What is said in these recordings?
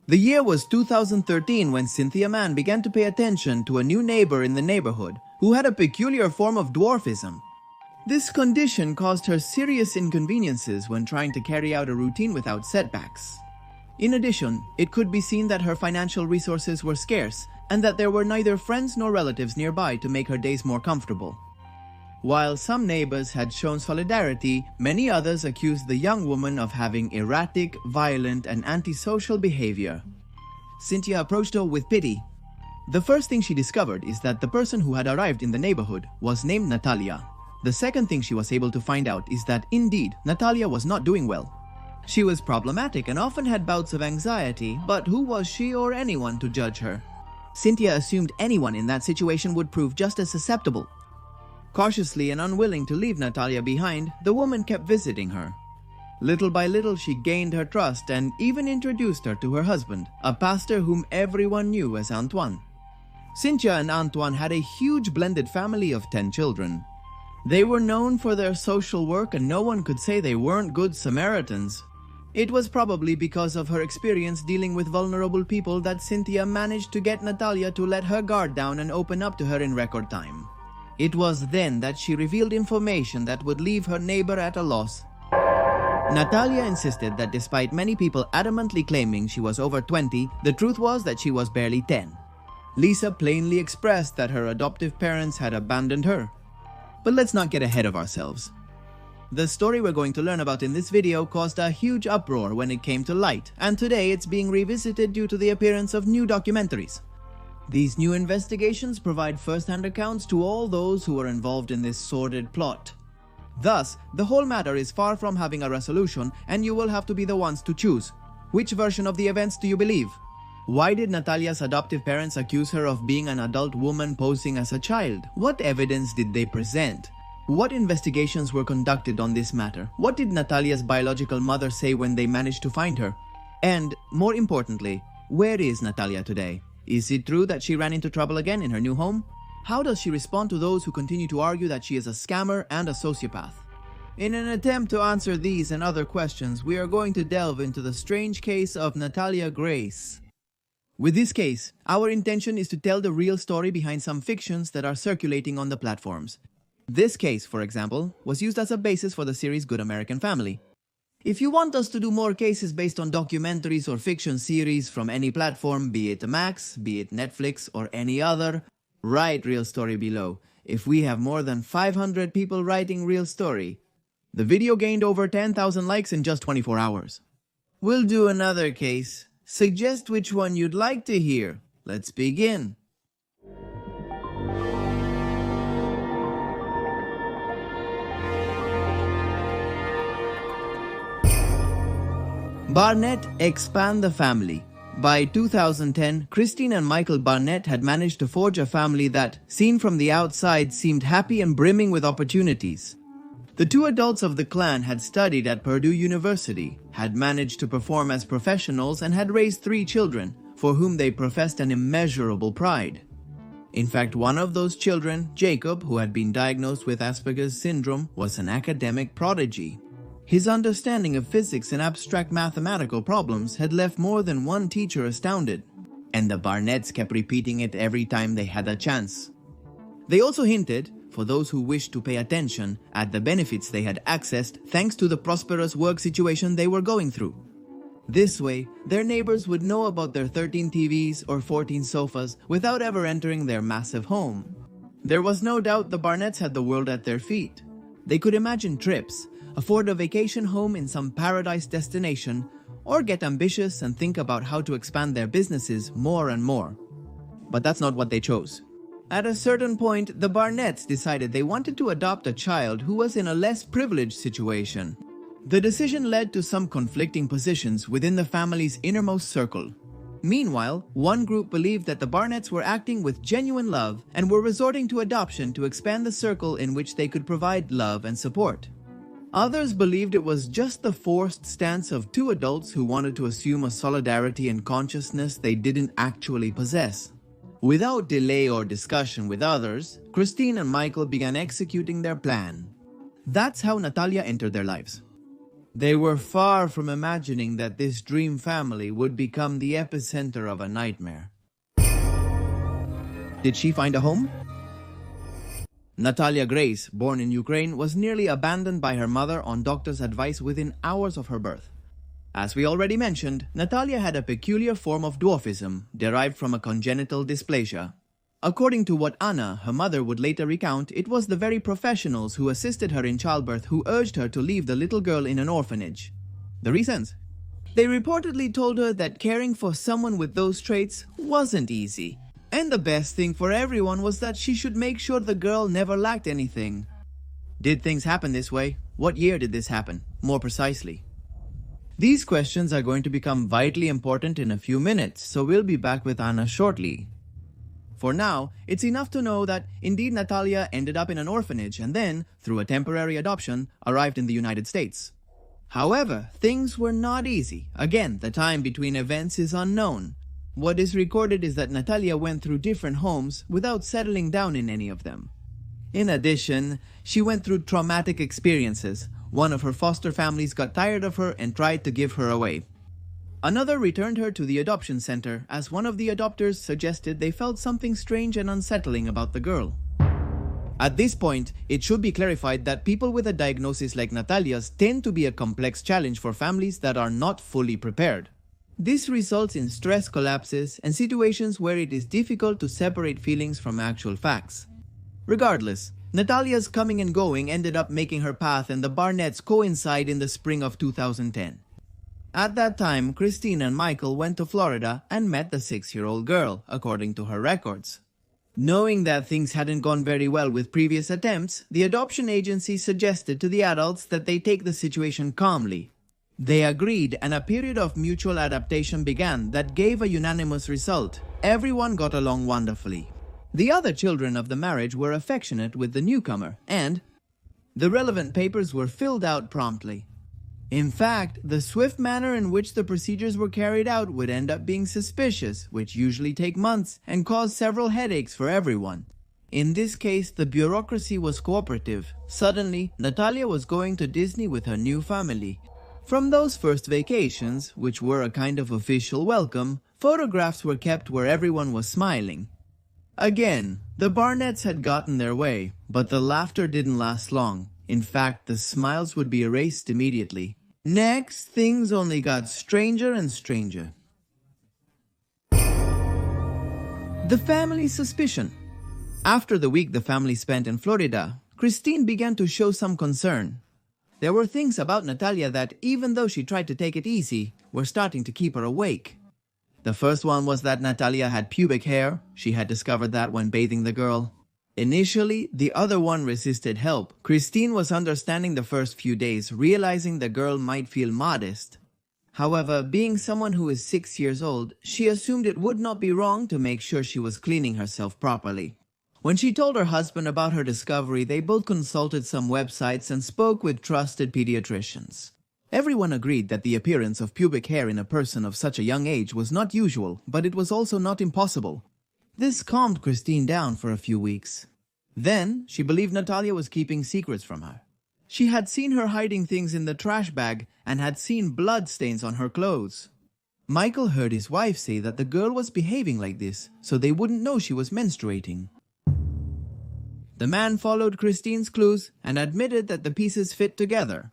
The year was 2013 when Cynthia Mann began to pay attention to a new neighbor in the neighborhood who had a peculiar form of dwarfism. This condition caused her serious inconveniences when trying to carry out a routine without setbacks. In addition, it could be seen that her financial resources were scarce and that there were neither friends nor relatives nearby to make her days more comfortable. While some neighbors had shown solidarity, many others accused the young woman of having erratic, violent, and antisocial behavior. Cynthia approached her with pity. The first thing she discovered is that the person who had arrived in the neighborhood was named Natalia. The second thing she was able to find out is that indeed, Natalia was not doing well. She was problematic and often had bouts of anxiety, but who was she or anyone to judge her? Cynthia assumed anyone in that situation would prove just as susceptible. Cautiously and unwilling to leave Natalia behind, the woman kept visiting her. Little by little, she gained her trust and even introduced her to her husband, a pastor whom everyone knew as Antoine. Cynthia and Antoine had a huge blended family of 10 children. They were known for their social work and no one could say they weren't good Samaritans. It was probably because of her experience dealing with vulnerable people that Cynthia managed to get Natalia to let her guard down and open up to her in record time. It was then that she revealed information that would leave her neighbor at a loss. Natalia insisted that despite many people adamantly claiming she was over 20, the truth was that she was barely 10. Lisa plainly expressed that her adoptive parents had abandoned her. But let's not get ahead of ourselves. The story we're going to learn about in this video caused a huge uproar when it came to light, and today it's being revisited due to the appearance of new documentaries. These new investigations provide first-hand accounts to all those who were involved in this sordid plot. Thus, the whole matter is far from having a resolution, and you will have to be the ones to choose. Which version of the events do you believe? Why did Natalia's adoptive parents accuse her of being an adult woman posing as a child? What evidence did they present? What investigations were conducted on this matter? What did Natalia's biological mother say when they managed to find her? And, more importantly, where is Natalia today? Is it true that she ran into trouble again in her new home? How does she respond to those who continue to argue that she is a scammer and a sociopath? In an attempt to answer these and other questions, we are going to delve into the strange case of Natalia Grace. With this case, our intention is to tell the real story behind some fictions that are circulating on the platforms. This case, for example, was used as a basis for the series Good American Family. If you want us to do more cases based on documentaries or fiction series from any platform, be it Max, be it Netflix, or any other, write Real Story below. If we have more than 500 people writing Real Story, the video gained over 10,000 likes in just 24 hours. We'll do another case. Suggest which one you'd like to hear. Let's begin. Barnett Expand the Family. By 2010, Christine and Michael Barnett had managed to forge a family that, seen from the outside, seemed happy and brimming with opportunities. The two adults of the clan had studied at Purdue University, had managed to perform as professionals, and had raised 3 children, for whom they professed an immeasurable pride. In fact, one of those children, Jacob, who had been diagnosed with Asperger's syndrome, was an academic prodigy. His understanding of physics and abstract mathematical problems had left more than one teacher astounded, and the Barnetts kept repeating it every time they had a chance. They also hinted, for those who wished to pay attention, at the benefits they had accessed thanks to the prosperous work situation they were going through. This way, their neighbors would know about their 13 TVs or 14 sofas without ever entering their massive home. There was no doubt the Barnetts had the world at their feet. They could imagine trips, afford a vacation home in some paradise destination, or get ambitious and think about how to expand their businesses more and more. But that's not what they chose. At a certain point, the Barnetts decided they wanted to adopt a child who was in a less privileged situation. The decision led to some conflicting positions within the family's innermost circle. Meanwhile, one group believed that the Barnetts were acting with genuine love and were resorting to adoption to expand the circle in which they could provide love and support. Others believed it was just the forced stance of 2 adults who wanted to assume a solidarity and consciousness they didn't actually possess. Without delay or discussion with others, Christine and Michael began executing their plan. That's how Natalia entered their lives. They were far from imagining that this dream family would become the epicenter of a nightmare. Did she find a home? Natalia Grace, born in Ukraine, was nearly abandoned by her mother on doctor's advice within hours of her birth. As we already mentioned, Natalia had a peculiar form of dwarfism derived from a congenital dysplasia. According to what Anna, her mother, would later recount, it was the very professionals who assisted her in childbirth who urged her to leave the little girl in an orphanage. The reasons? They reportedly told her that caring for someone with those traits wasn't easy, and the best thing for everyone was that she should make sure the girl never lacked anything. Did things happen this way? What year did this happen, more precisely? These questions are going to become vitally important in a few minutes, so we'll be back with Anna shortly. For now, it's enough to know that indeed Natalia ended up in an orphanage and then, through a temporary adoption, arrived in the United States. However, things were not easy. Again, the time between events is unknown. What is recorded is that Natalia went through different homes without settling down in any of them. In addition, she went through traumatic experiences. One of her foster families got tired of her and tried to give her away. Another returned her to the adoption center as one of the adopters suggested they felt something strange and unsettling about the girl. At this point, it should be clarified that people with a diagnosis like Natalia's tend to be a complex challenge for families that are not fully prepared. This results in stress collapses and situations where it is difficult to separate feelings from actual facts. Regardless, Natalia's coming and going ended up making her path and the Barnetts coincide in the spring of 2010. At that time, Christine and Michael went to Florida and met the 6-year-old girl, according to her records. Knowing that things hadn't gone very well with previous attempts, the adoption agency suggested to the adults that they take the situation calmly. They agreed and a period of mutual adaptation began that gave a unanimous result. Everyone got along wonderfully. The other children of the marriage were affectionate with the newcomer and the relevant papers were filled out promptly. In fact, the swift manner in which the procedures were carried out would end up being suspicious, which usually take months and cause several headaches for everyone. In this case, the bureaucracy was cooperative. Suddenly, Natalia was going to Disney with her new family. From those first vacations, which were a kind of official welcome, photographs were kept where everyone was smiling. Again, the Barnetts had gotten their way, but the laughter didn't last long. In fact, the smiles would be erased immediately. Next, things only got stranger and stranger. The family's suspicion. After the week the family spent in Florida, Christine began to show some concern. There were things about Natalia that, even though she tried to take it easy, were starting to keep her awake. The first one was that Natalia had pubic hair. She had discovered that when bathing the girl. Initially, the other one resisted help. Christine was understanding the first few days, realizing the girl might feel modest. However, being someone who is 6 years old, she assumed it would not be wrong to make sure she was cleaning herself properly. When she told her husband about her discovery, they both consulted some websites and spoke with trusted pediatricians. Everyone agreed that the appearance of pubic hair in a person of such a young age was not usual, but it was also not impossible. This calmed Christine down for a few weeks. Then, she believed Natalia was keeping secrets from her. She had seen her hiding things in the trash bag and had seen blood stains on her clothes. Michael heard his wife say that the girl was behaving like this, so they wouldn't know she was menstruating. The man followed Christine's clues and admitted that the pieces fit together.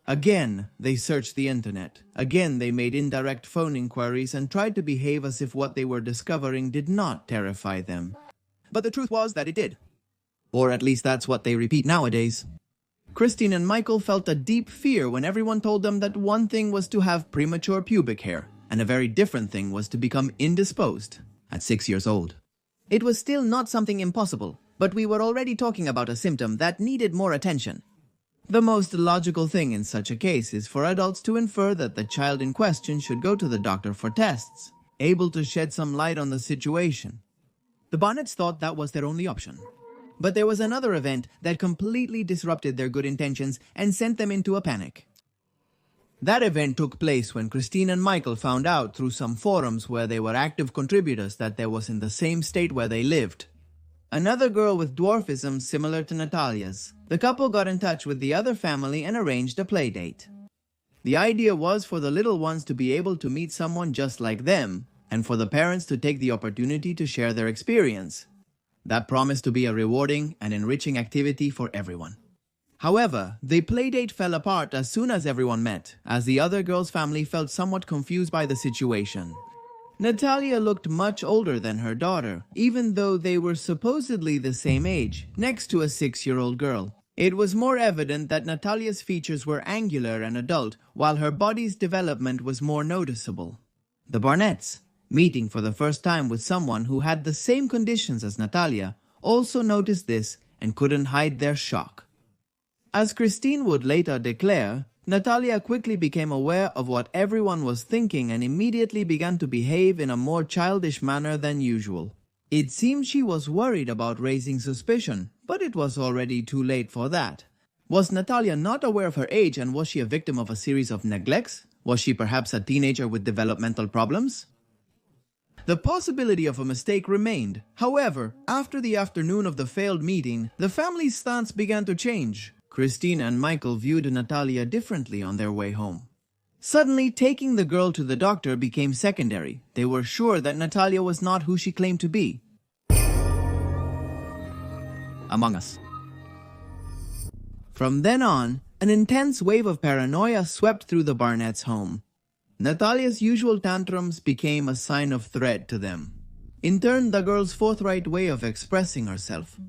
Again, they searched the internet. Again, they made indirect phone inquiries and tried to behave as if what they were discovering did not terrify them. But the truth was that it did. Or at least that's what they repeat nowadays. Christine and Michael felt a deep fear when everyone told them that one thing was to have premature pubic hair, and a very different thing was to become indisposed at 6 years old. It was still not something impossible, but we were already talking about a symptom that needed more attention. The most logical thing in such a case is for adults to infer that the child in question should go to the doctor for tests, able to shed some light on the situation. The Barnetts thought that was their only option. But there was another event that completely disrupted their good intentions and sent them into a panic. That event took place when Christine and Michael found out through some forums where they were active contributors that there was in the same state where they lived another girl with dwarfism similar to Natalia's. The couple got in touch with the other family and arranged a play date. The idea was for the little ones to be able to meet someone just like them, and for the parents to take the opportunity to share their experience. That promised to be a rewarding and enriching activity for everyone. However, the playdate fell apart as soon as everyone met, as the other girl's family felt somewhat confused by the situation. Natalia looked much older than her daughter, even though they were supposedly the same age, next to a 6-year-old girl. It was more evident that Natalia's features were angular and adult, while her body's development was more noticeable. The Barnetts, meeting for the first time with someone who had the same conditions as Natalia, also noticed this and couldn't hide their shock. As Christine would later declare, Natalia quickly became aware of what everyone was thinking and immediately began to behave in a more childish manner than usual. It seemed she was worried about raising suspicion, but it was already too late for that. Was Natalia not aware of her age, and was she a victim of a series of neglects? Was she perhaps a teenager with developmental problems? The possibility of a mistake remained. However, after the afternoon of the failed meeting, the family's stance began to change. Christine and Michael viewed Natalia differently on their way home. Suddenly, taking the girl to the doctor became secondary. They were sure that Natalia was not who she claimed to be. Among Us. From then on, an intense wave of paranoia swept through the Barnett's home. Natalia's usual tantrums became a sign of threat to them. In turn, the girl's forthright way of expressing herself,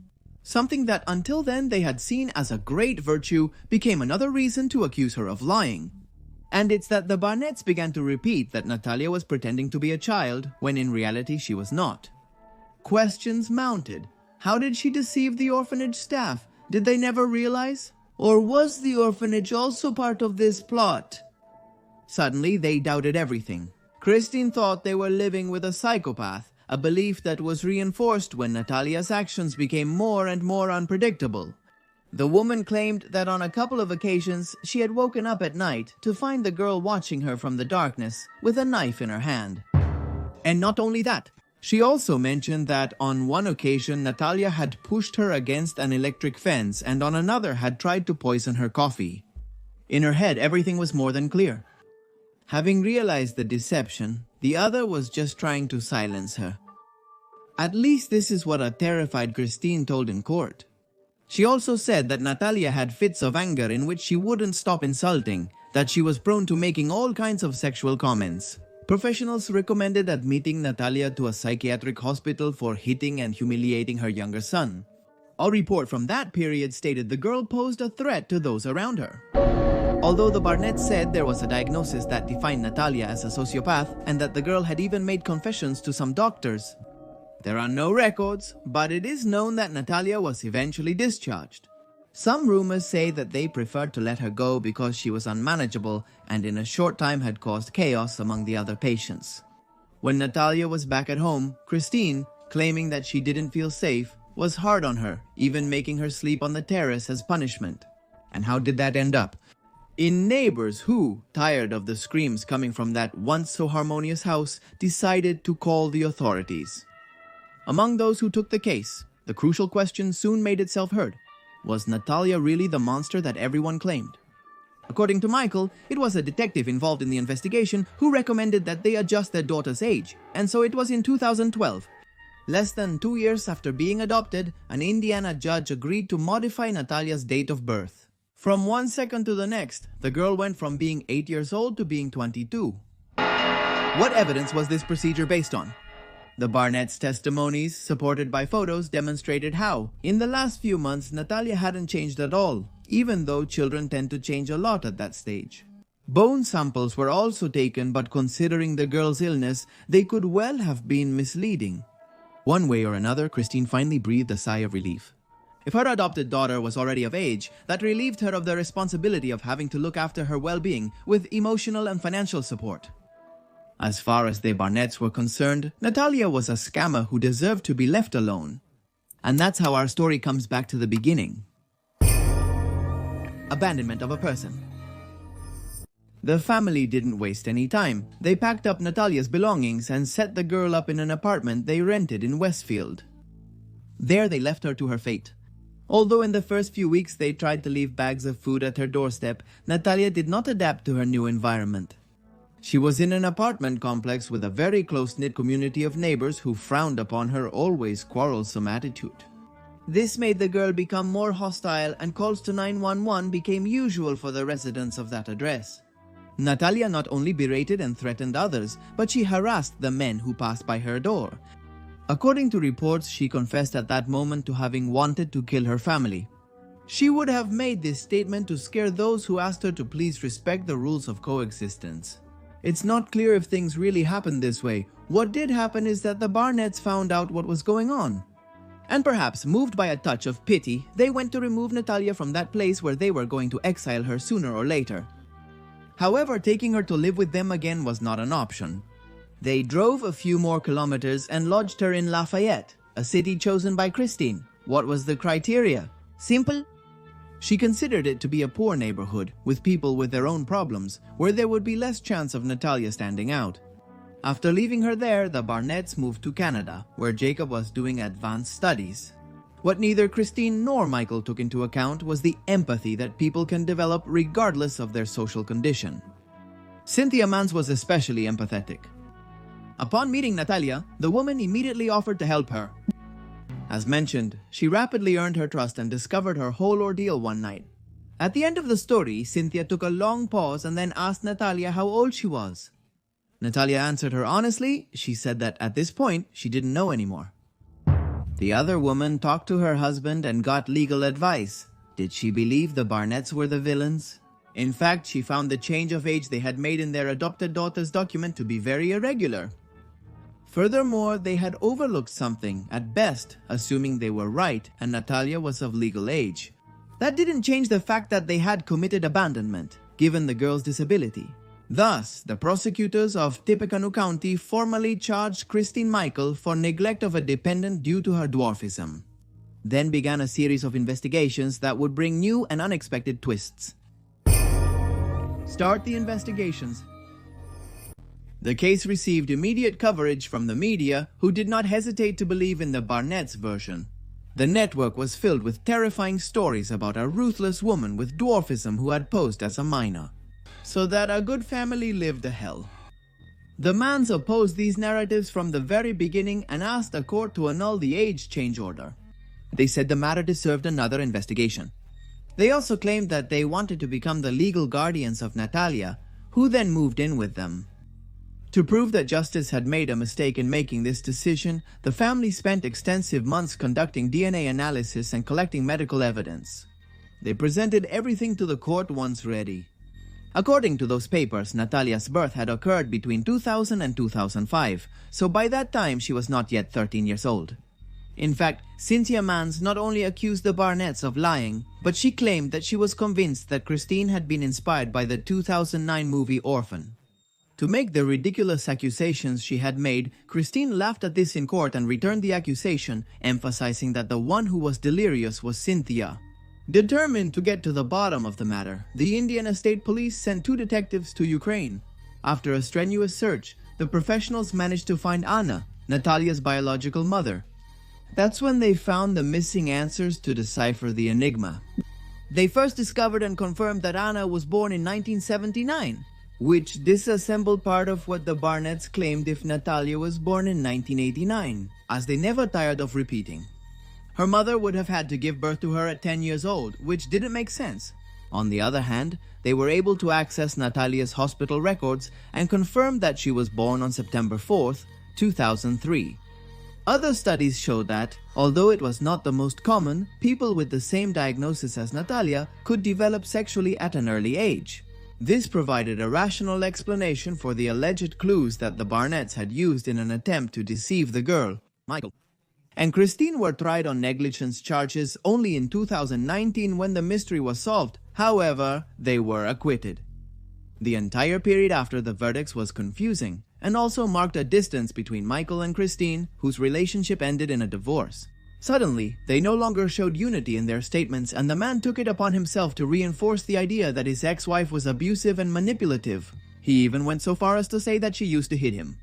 something that until then they had seen as a great virtue, became another reason to accuse her of lying. And it's that the Barnetts began to repeat that Natalia was pretending to be a child, when in reality she was not. Questions mounted. How did she deceive the orphanage staff? Did they never realize? Or was the orphanage also part of this plot? Suddenly, they doubted everything. Christine thought they were living with a psychopath, a belief that was reinforced when Natalia's actions became more and more unpredictable. The woman claimed that on a couple of occasions she had woken up at night to find the girl watching her from the darkness with a knife in her hand. And not only that, she also mentioned that on one occasion Natalia had pushed her against an electric fence and on another had tried to poison her coffee. In her head, everything was more than clear. Having realized the deception, the other was just trying to silence her. At least this is what a terrified Christine told in court. She also said that Natalia had fits of anger in which she wouldn't stop insulting, that she was prone to making all kinds of sexual comments. Professionals recommended admitting Natalia to a psychiatric hospital for hitting and humiliating her younger son. A report from that period stated the girl posed a threat to those around her. Although the Barnett said there was a diagnosis that defined Natalia as a sociopath and that the girl had even made confessions to some doctors, there are no records, but it is known that Natalia was eventually discharged. Some rumors say that they preferred to let her go because she was unmanageable and in a short time had caused chaos among the other patients. When Natalia was back at home, Christine, claiming that she didn't feel safe, was hard on her, even making her sleep on the terrace as punishment. And how did that end up? In neighbors who, tired of the screams coming from that once so harmonious house, decided to call the authorities. Among those who took the case, the crucial question soon made itself heard. Was Natalia really the monster that everyone claimed? According to Michael, it was a detective involved in the investigation who recommended that they adjust their daughter's age, and so it was in 2012. Less than 2 years after being adopted, an Indiana judge agreed to modify Natalia's date of birth. From 1 second to the next, the girl went from being 8 years old to being 22. What evidence was this procedure based on? The Barnett's testimonies, supported by photos, demonstrated how, in the last few months, Natalia hadn't changed at all, even though children tend to change a lot at that stage. Bone samples were also taken, but considering the girl's illness, they could well have been misleading. One way or another, Christine finally breathed a sigh of relief. If her adopted daughter was already of age, that relieved her of the responsibility of having to look after her well-being with emotional and financial support. As far as the Barnetts were concerned, Natalia was a scammer who deserved to be left alone. And that's how our story comes back to the beginning. Abandonment of a person. The family didn't waste any time. They packed up Natalia's belongings and set the girl up in an apartment they rented in Westfield. There they left her to her fate. Although in the first few weeks they tried to leave bags of food at her doorstep, Natalia did not adapt to her new environment. She was in an apartment complex with a very close-knit community of neighbors who frowned upon her always quarrelsome attitude. This made the girl become more hostile, and calls to 911 became usual for the residents of that address. Natalia not only berated and threatened others, but she harassed the men who passed by her door. According to reports, she confessed at that moment to having wanted to kill her family. She would have made this statement to scare those who asked her to please respect the rules of coexistence. It's not clear if things really happened this way. What did happen is that the Barnetts found out what was going on. And perhaps, moved by a touch of pity, they went to remove Natalia from that place where they were going to exile her sooner or later. However, taking her to live with them again was not an option. They drove a few more kilometers and lodged her in Lafayette, a city chosen by Christine. What was the criteria? Simple. She considered it to be a poor neighborhood, with people with their own problems, where there would be less chance of Natalia standing out. After leaving her there, the Barnetts moved to Canada, where Jacob was doing advanced studies. What neither Christine nor Michael took into account was the empathy that people can develop regardless of their social condition. Cynthia Mans was especially empathetic. Upon meeting Natalia, the woman immediately offered to help her. As mentioned, she rapidly earned her trust and discovered her whole ordeal one night. At the end of the story, Cynthia took a long pause and then asked Natalia how old she was. Natalia answered her honestly. She said that at this point, she didn't know anymore. The other woman talked to her husband and got legal advice. Did she believe the Barnetts were the villains? In fact, she found the change of age they had made in their adopted daughter's document to be very irregular. Furthermore, they had overlooked something, at best, assuming they were right and Natalia was of legal age. That didn't change the fact that they had committed abandonment, given the girl's disability. Thus, the prosecutors of Tippecanoe County formally charged Christine Michael for neglect of a dependent due to her dwarfism. Then began a series of investigations that would bring new and unexpected twists. Start the investigations. The case received immediate coverage from the media, who did not hesitate to believe in the Barnett's version. The network was filled with terrifying stories about a ruthless woman with dwarfism who had posed as a minor, so that a good family lived a hell. The Mans opposed these narratives from the very beginning and asked the court to annul the age change order. They said the matter deserved another investigation. They also claimed that they wanted to become the legal guardians of Natalia, who then moved in with them. To prove that justice had made a mistake in making this decision, the family spent extensive months conducting DNA analysis and collecting medical evidence. They presented everything to the court once ready. According to those papers, Natalia's birth had occurred between 2000 and 2005, so by that time she was not yet 13 years old. In fact, Cynthia Mans not only accused the Barnetts of lying, but she claimed that she was convinced that Christine had been inspired by the 2009 movie Orphan. To make the ridiculous accusations she had made, Christine laughed at this in court and returned the accusation, emphasizing that the one who was delirious was Cynthia. Determined to get to the bottom of the matter, the Indiana State Police sent 2 detectives to Ukraine. After a strenuous search, the professionals managed to find Anna, Natalia's biological mother. That's when they found the missing answers to decipher the enigma. They first discovered and confirmed that Anna was born in 1979, which disassembled part of what the Barnetts claimed if Natalia was born in 1989, as they never tired of repeating. Her mother would have had to give birth to her at 10 years old, which didn't make sense. On the other hand, they were able to access Natalia's hospital records and confirm that she was born on September 4th, 2003. Other studies show that, although it was not the most common, people with the same diagnosis as Natalia could develop sexually at an early age. This provided a rational explanation for the alleged clues that the Barnetts had used in an attempt to deceive the girl, Michael. And Christine were tried on negligence charges only in 2019 when the mystery was solved. However, they were acquitted. The entire period after the verdicts was confusing and also marked a distance between Michael and Christine, whose relationship ended in a divorce. Suddenly, they no longer showed unity in their statements, and the man took it upon himself to reinforce the idea that his ex-wife was abusive and manipulative. He even went so far as to say that she used to hit him.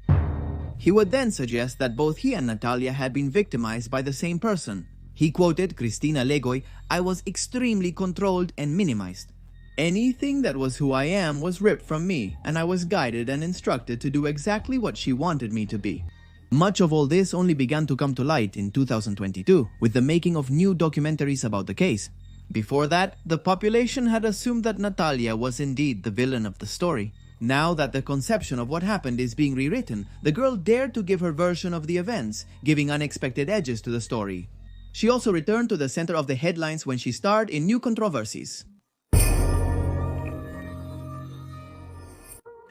He would then suggest that both he and Natalia had been victimized by the same person. He quoted Cristina Legoy, "I was extremely controlled and minimized. Anything that was who I am was ripped from me, and I was guided and instructed to do exactly what she wanted me to be." Much of all this only began to come to light in 2022 with the making of new documentaries about the case. Before that, the population had assumed that Natalia was indeed the villain of the story. Now that the conception of what happened is being rewritten, the girl dared to give her version of the events, giving unexpected edges to the story. She also returned to the center of the headlines when she starred in New Controversies.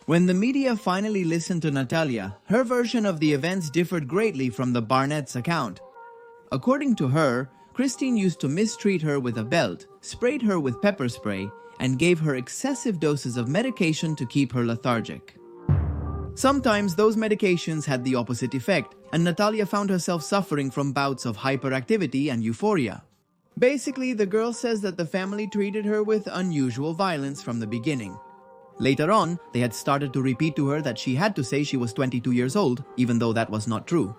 When the media finally listened to Natalia, her version of the events differed greatly from the Barnett's account. According to her, Christine used to mistreat her with a belt, sprayed her with pepper spray, and gave her excessive doses of medication to keep her lethargic. Sometimes those medications had the opposite effect, and Natalia found herself suffering from bouts of hyperactivity and euphoria. Basically, the girl says that the family treated her with unusual violence from the beginning. Later on, they had started to repeat to her that she had to say she was 22 years old, even though that was not true.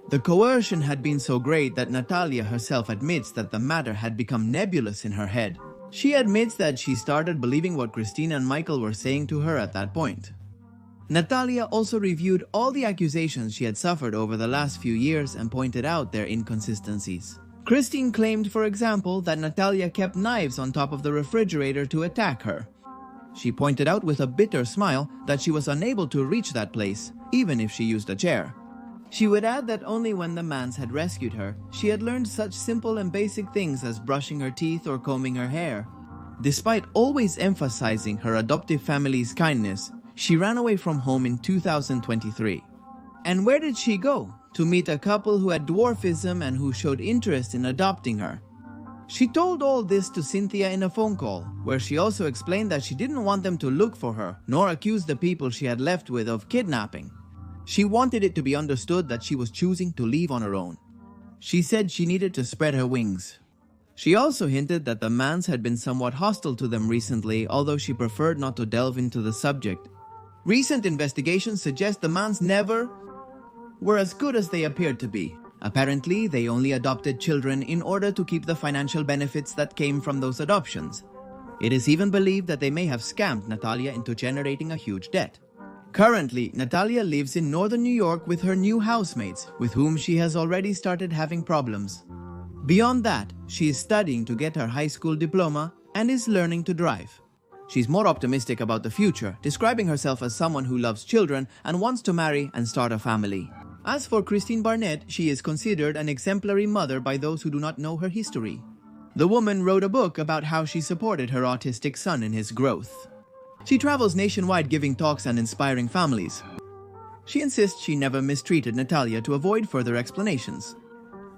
The coercion had been so great that Natalia herself admits that the matter had become nebulous in her head. She admits that she started believing what Christine and Michael were saying to her at that point. Natalia also reviewed all the accusations she had suffered over the last few years and pointed out their inconsistencies. Christine claimed, for example, that Natalia kept knives on top of the refrigerator to attack her. She pointed out with a bitter smile that she was unable to reach that place, even if she used a chair. She would add that only when the Mans had rescued her, she had learned such simple and basic things as brushing her teeth or combing her hair. Despite always emphasizing her adoptive family's kindness, she ran away from home in 2023. And where did she go? To meet a couple who had dwarfism and who showed interest in adopting her. She told all this to Cynthia in a phone call, where she also explained that she didn't want them to look for her, nor accuse the people she had left with of kidnapping. She wanted it to be understood that she was choosing to leave on her own. She said she needed to spread her wings. She also hinted that the Mans had been somewhat hostile to them recently, although she preferred not to delve into the subject. Recent investigations suggest the Mans never were as good as they appeared to be. Apparently, they only adopted children in order to keep the financial benefits that came from those adoptions. It is even believed that they may have scammed Natalia into generating a huge debt. Currently, Natalia lives in northern New York with her new housemates, with whom she has already started having problems. Beyond that, she is studying to get her high school diploma and is learning to drive. She's more optimistic about the future, describing herself as someone who loves children and wants to marry and start a family. As for Christine Barnett, she is considered an exemplary mother by those who do not know her history. The woman wrote a book about how she supported her autistic son in his growth. She travels nationwide giving talks and inspiring families. She insists she never mistreated Natalia to avoid further explanations.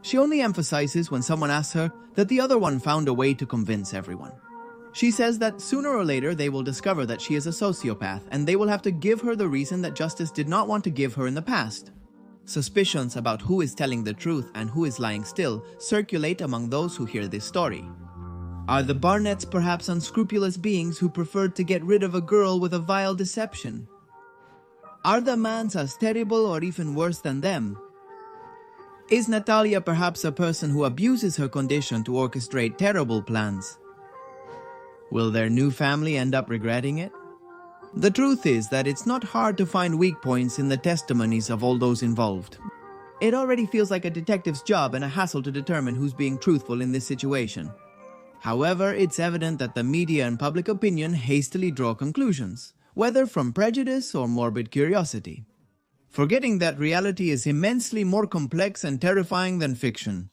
She only emphasizes when someone asks her that the other one found a way to convince everyone. She says that sooner or later they will discover that she is a sociopath and they will have to give her the reason that justice did not want to give her in the past. Suspicions about who is telling the truth and who is lying still circulate among those who hear this story. Are the Barnetts perhaps unscrupulous beings who preferred to get rid of a girl with a vile deception? Are the Mans as terrible or even worse than them? Is Natalia perhaps a person who abuses her condition to orchestrate terrible plans? Will their new family end up regretting it? The truth is that it's not hard to find weak points in the testimonies of all those involved. It already feels like a detective's job and a hassle to determine who's being truthful in this situation. However, it's evident that the media and public opinion hastily draw conclusions, whether from prejudice or morbid curiosity, forgetting that reality is immensely more complex and terrifying than fiction.